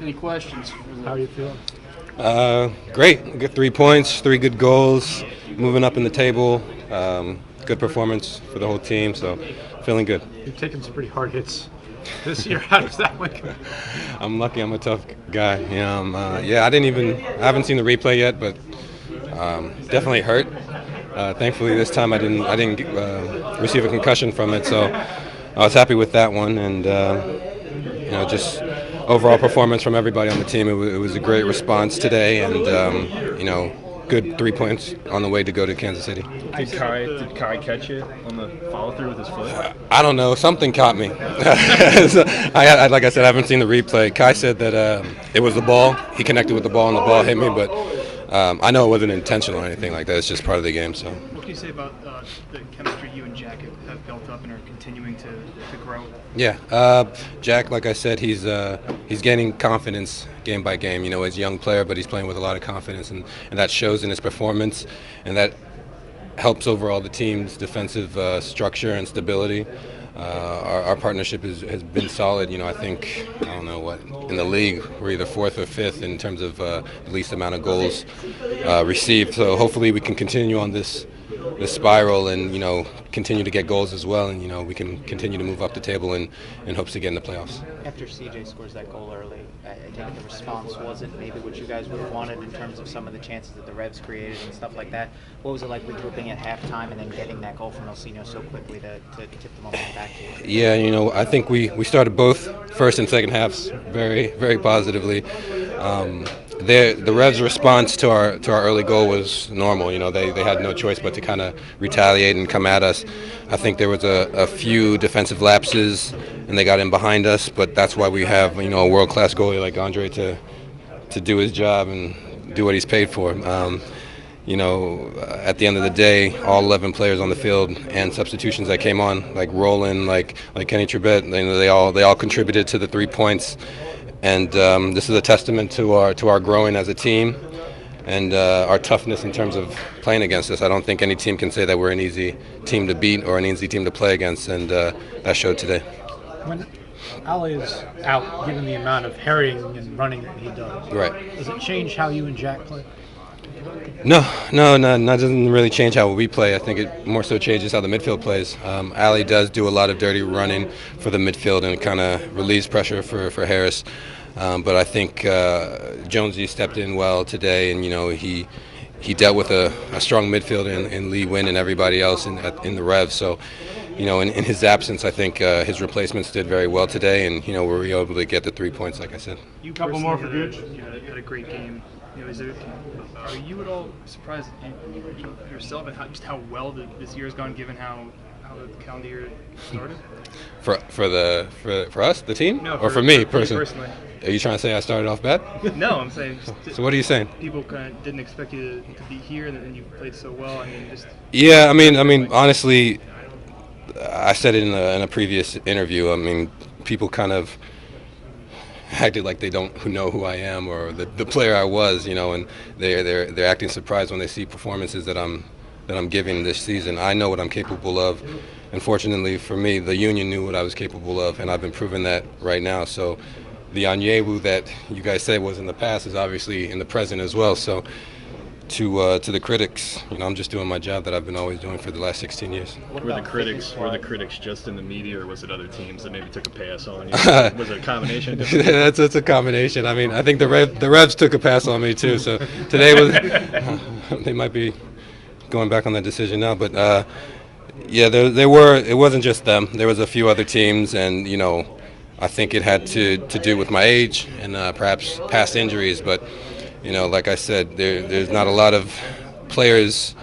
Any questions? How are you feeling? Great. We got 3 points, 3 good goals, moving up in the table. Good performance for the whole team, so feeling good. You've taken some pretty hard hits this year. How does that look? I'm lucky. I'm a tough guy. I haven't seen the replay yet, but definitely hurt. Thankfully, this time I didn't receive a concussion from it, so I was happy with that one. And just overall performance from everybody on the team. It was a great response today, and good 3 points on the way to go to Kansas City. Did Kai catch it on the follow through with his foot? I don't know. Something caught me. Like I said, I haven't seen the replay. Kai said that it was the ball. He connected with the ball, and the ball hit me. But I know it wasn't intentional or anything like that. It's just part of the game. So. What can you say about the chemistry you and Jack have built up and are continuing to grow? Yeah, Jack, like I said, he's gaining confidence game by game. He's a young player, but he's playing with a lot of confidence, and that shows in his performance, and that helps overall the team's defensive structure and stability. Our partnership has been solid. I think, I don't know what, in the league, we're either 4th or 5th in terms of the least amount of goals received. So hopefully we can continue on this spiral and, continue to get goals as well. And, we can continue to move up the table in hopes to get in the playoffs. After CJ scores that goal early, I think the response wasn't maybe what you guys would have wanted in terms of some of the chances that the Revs created and stuff like that. What was it like regrouping at halftime and then getting that goal from Elcino so quickly to tip the momentum back to you? Yeah, I think we started both first and second halves very, very positively. The Revs' response to our early goal was normal. They had no choice but to kind of retaliate and come at us. I think there was a few defensive lapses, and they got in behind us. But that's why we have a world-class goalie like Andre to do his job and do what he's paid for. At the end of the day, all 11 players on the field and substitutions that came on, like Roland, like Kenny Trebet, they all contributed to the 3 points. And this is a testament to our growing as a team and our toughness in terms of playing against us. I don't think any team can say that we're an easy team to beat or an easy team to play against, and that showed today. When Ali is out, given the amount of harrying and running that he does, right? Does it change how you and Jack play? No, that doesn't really change how we play. I think it more so changes how the midfield plays. Ali does do a lot of dirty running for the midfield and kind of relieves pressure for Harris. But I think Jonesy stepped in well today, and he dealt with a strong midfield in Lee Wynn and everybody else in the Revs. So, in his absence, I think his replacements did very well today, and we were able to get the 3 points, like I said. You couple more for good. You had a great game. Are you at all surprised yourself at how well this year has gone, given how the calendar year started? For us, the team, no, or for me personally? Are you trying to say I started off bad? No, I'm saying. So what are you saying? People kind of didn't expect you to be here, and then you played so well. Yeah, I mean, honestly, I said it in a previous interview. I mean, people kind of acted like they don't know who I am or the player I was, and they're acting surprised when they see performances that I'm giving this season. I know what I'm capable of, and fortunately for me, the union knew what I was capable of, and I've been proving that right now. So the Onyewu that you guys said was in the past is obviously in the present as well. So to the critics, I'm just doing my job that I've been always doing for the last 16 years. Were the critics just in the media, or was it other teams that maybe took a pass on you? Was it a combination? That's a combination. I mean, I think the Revs took a pass on me too. So today they might be going back on that decision now, but it wasn't just them. There was a few other teams, and I think it had to do with my age and perhaps past injuries. But like I said, there's not a lot of players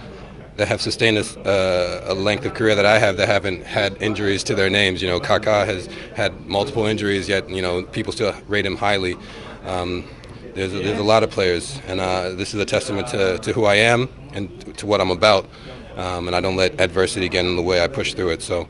that have sustained a length of career that I have that haven't had injuries to their names. Kaká has had multiple injuries, yet people still rate him highly. There's a lot of players, and this is a testament to who I am and to what I'm about. And I don't let adversity get in the way. I push through it. So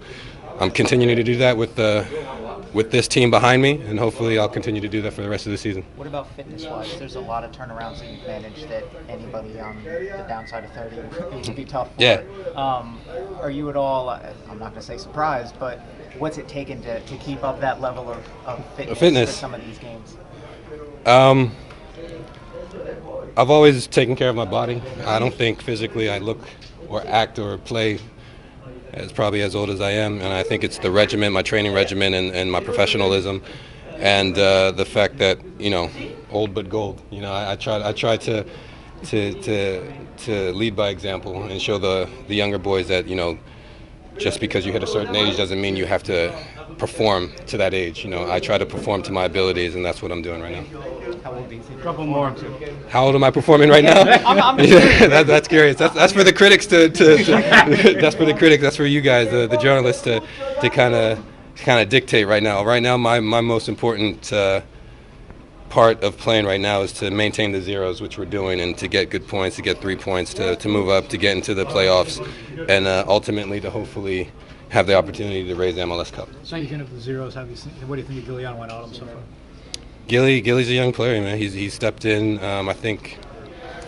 I'm continuing to do that with this team behind me, and hopefully I'll continue to do that for the rest of the season. What about fitness-wise? There's a lot of turnarounds that you've managed that anybody on the downside of 30 would be tough for. Yeah. Are you at all, I'm not going to say surprised, but what's it taken to keep up that level of fitness for some of these games? I've always taken care of my body. I don't think physically I look or act or play as probably as old as I am, and I think it's the regimen, my training regimen, and my professionalism, and the fact that old but gold. I try to lead by example and show the younger boys that just because you hit a certain age doesn't mean you have to perform to that age. I try to perform to my abilities, and that's what I'm doing right now. How old do you think? Couple more. How old am I performing right now? That's curious. That's for the critics to that's for the critics. That's for you guys, the journalists, to kind of dictate right now. Right now, my most important part of playing right now is to maintain the zeros, which we're doing, and to get good points, to get 3 points, to move up, to get into the playoffs, and ultimately to hopefully have the opportunity to raise the MLS Cup. Speaking of the zeros, what do you think of Giuliano Wijnaldum so far? Gilly's a young player, man. He's stepped in. I think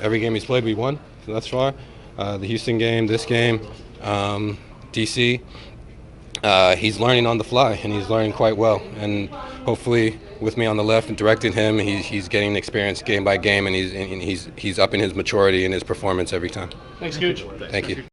every game he's played, we won thus far. The Houston game, this game, DC. He's learning on the fly, and he's learning quite well. And hopefully, with me on the left and directing him, he's getting experience game by game, and he's upping his maturity and his performance every time. Thanks, Gooch. Thank you.